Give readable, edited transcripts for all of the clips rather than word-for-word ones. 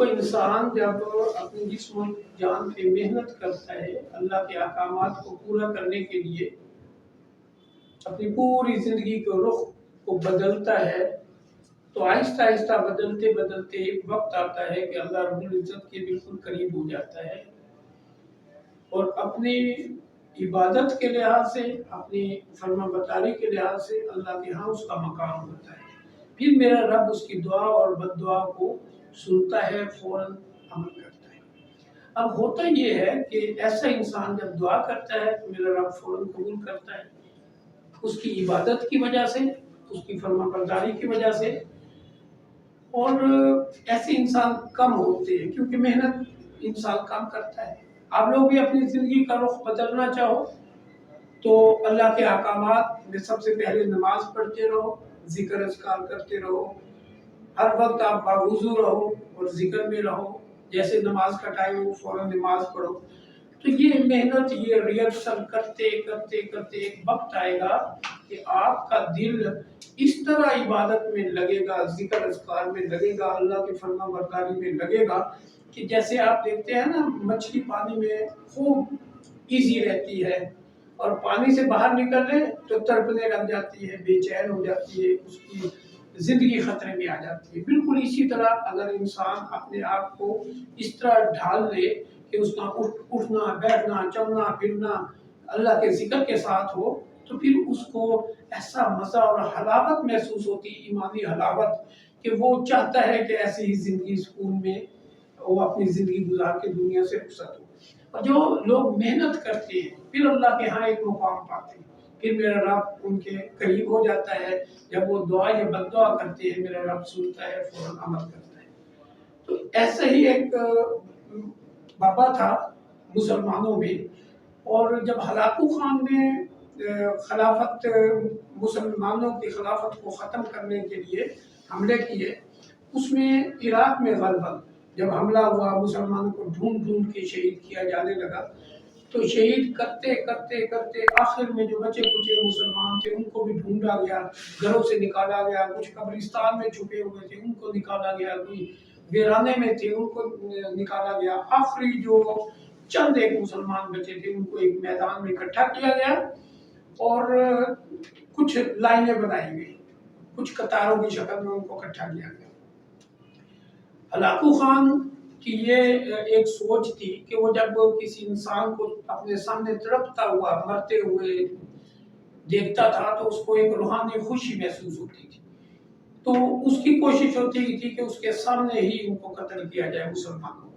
دیکھو انسان جب اپنی جسم و جان پہ محنت کرتا ہے اللہ کے احکامات کو پورا کرنے کے لیے، اپنی پوری زندگی کے رخ کو بدلتا ہے، تو آہستہ آہستہ بدلتے بدلتے ایک وقت آتا ہے کہ اللہ رب العزت کے بالکل قریب ہو جاتا ہے، اور اپنی عبادت کے لحاظ سے، اپنی فرما برداری کے لحاظ سے اللہ کے ہاں اس کا مقام ہوتا ہے۔ پھر میرا رب اس کی دعا اور بد دعا کو سنتا ہے، فوراً عمل کرتا ہے۔ اب ہوتا یہ ہے کہ ایسا انسان جب دعا کرتا ہے تو میرا رب فوراً قبول کرتا ہے، اس کی عبادت کی وجہ سے، اس کی فرما برداری کی وجہ سے۔ اور ایسے انسان کم ہوتے ہیں کیونکہ محنت انسان کم کرتا ہے۔ آپ لوگ بھی اپنی زندگی کا رخ بدلنا چاہو تو اللہ کے احکامات میں سب سے پہلے نماز پڑھتے رہو، ذکر اذکار کرتے رہو، ہر وقت آپ باوضو رہو اور ذکر میں رہو، جیسے نماز کا ٹائم ہو فوراً نماز پڑھو۔ تو یہ محنت، یہ ریئرسل کرتے کرتے کرتے ایک وقت آئے گا کہ آپ کا دل اس طرح عبادت میں لگے گا، ذکر اذکار میں لگے گا، اللہ کی فرما برداری میں لگے گا کہ جیسے آپ دیکھتے ہیں نا مچھلی پانی میں خوب ایزی رہتی ہے، اور پانی سے باہر نکل لے تو تڑپنے لگ جاتی ہے، بے چین ہو جاتی ہے، اس کی زندگی خطرے میں آ جاتی ہے۔ بالکل اسی طرح اگر انسان اپنے آپ کو اس طرح ڈھال لے کہ اس کا اٹھنا بیٹھنا چلنا پھرنا اللہ کے ذکر کے ساتھ ہو، تو پھر اس کو ایسا مزہ اور حلاوت محسوس ہوتی، ایمانی حلاوت، کہ وہ چاہتا ہے کہ ایسی ہی زندگی سکون میں وہ اپنی زندگی گزار کے دنیا سے رخصت ہو۔ اور جو لوگ محنت کرتے ہیں پھر اللہ کے ہاں ایک مقام پاتے ہیں، پھر میرا رب ان کے قریب ہو جاتا ہے۔ جب وہ دعا یا بد دعا کرتے ہیں میرا رب سنتا ہے، فوراً عمل کرتا ہے۔ تو ایسا ہی ایک بابا تھا مسلمانوں میں، اور جب ہلاکو خان نے خلافت، مسلمانوں کی خلافت کو ختم کرنے کے لیے حملے کیے، اس میں عراق میں غالباً جب حملہ ہوا، مسلمانوں کو ڈھونڈ ڈھونڈ کے شہید کیا جانے لگا، تو شہید کرتے کرتے کرتے آخر میں جو بچے کچے مسلمان تھے ان کو بھی ڈھونڈا گیا، گھروں سے نکالا گیا، کچھ قبرستان میں چھپے ہوئے تھے ان کو نکالا گیا، کوئی ویرانے میں تھے ان کو نکالا گیا۔ آخری جو چند ایک مسلمان بچے تھے ان کو ایک میدان میں اکٹھا کیا گیا اور کچھ لائنیں بنائی گئی، کچھ قطاروں کی شکل میں ان کو اکٹھا کیا گیا۔ ہلاکو خان کی یہ ایک سوچ تھی کہ وہ جب کسی انسان کو اپنے سامنے تڑپتا ہوا مرتے ہوئے دیکھتا تھا تو اس کو ایک روحانی خوشی محسوس ہوتی تھی، تو اس کی کوشش ہوتی تھی کہ اس کے سامنے ہی ان کو قتل کیا جائے مسلمانوں کو۔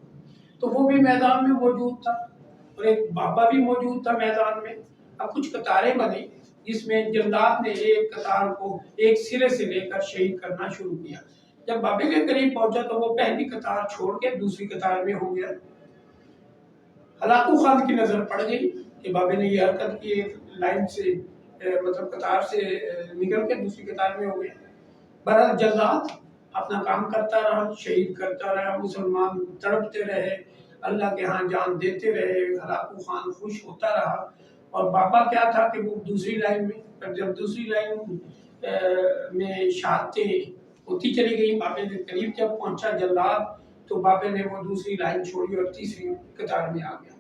تو وہ بھی میدان میں موجود تھا اور ایک بابا بھی موجود تھا میدان میں۔ اب کچھ قطاریں بنی جس میں جلاد نے ایک قطار کو ایک سرے سے لے کر شہید کرنا شروع کیا۔ جب بابے کے قریب پہنچا تو وہ پہلی قطار چھوڑ کے دوسری قطار میں ہو گیا۔ ہلاکو خان کی نظر پڑ گئی کہ بابے نے یہ حرکت کی، ایک لائن سے مطلب قطار سے نکل کے دوسری قطار میں ہو گیا۔ بہرحال جلاد اپنا کام کرتا رہا، شہید کرتا رہا، مسلمان تڑپتے رہے، اللہ کے ہاں جان دیتے رہے، ہلاکو خان خوش ہوتا رہا۔ اور بابا کیا تھا کہ وہ دوسری لائن میں، جب دوسری لائن میں شہادتیں ہوتی چلی گئی، بابے کے قریب جب پہنچا جلاد تو بابے نے وہ دوسری لائن چھوڑی اور تیسری قطار میں آ گیا۔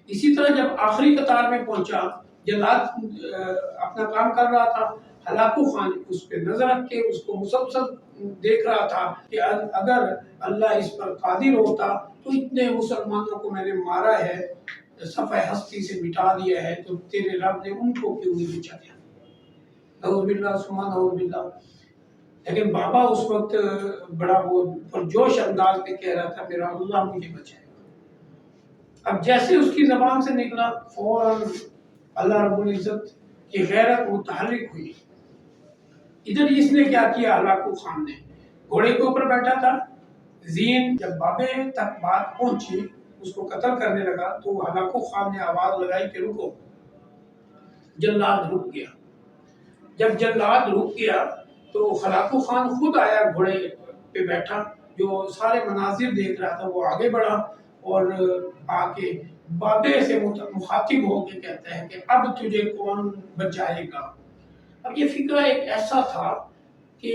اسی طرح جب آخری قطار میں پہنچا، جلاد اپنا کام کر رہا تھا، ہلاکو خان اس پہ نظر رکھ کے اس کو مسلسل دیکھ رہا تھا کہ اگر اللہ اس پر قادر ہوتا تو اتنے مسلمانوں کو میں نے مارا ہے، صفحہ ہستی سے مٹا دیا ہے، تو تیرے رب نے ان کو کیوں نہیں بچایا؟ نعوذ باللہ ثم نعوذ باللہ۔ لیکن بابا اس وقت بڑا وہ پرجوش انداز میں کہہ رہا تھا میرا اللہ مجھے بچائے گا۔ اب جیسے اس کی زبان سے نکلا فوراً اللہ رب العزت کی غیرت متحرک ہوئی۔ ادھر اس نے کیا کیا، ہلاکو خان نے گھوڑے کے اوپر بیٹھا تھا، زین جب بابے تک بات پہنچی اس کو قتل کرنے لگا تو ہلاکو خان نے آواز لگائی کہ رکو۔ جلاد رک گیا۔ جب جلاد رک گیا تو ہلاکو خان خود آیا، گھوڑے پہ بیٹھا، جو سارے مناظر دیکھ رہا تھا، وہ آگے بڑھا اور آ کے بابے سے مخاطب ہو کے کہتا ہے کہ اب تجھے کون بچائے گا۔ اب یہ فکرہ ایک ایسا تھا کہ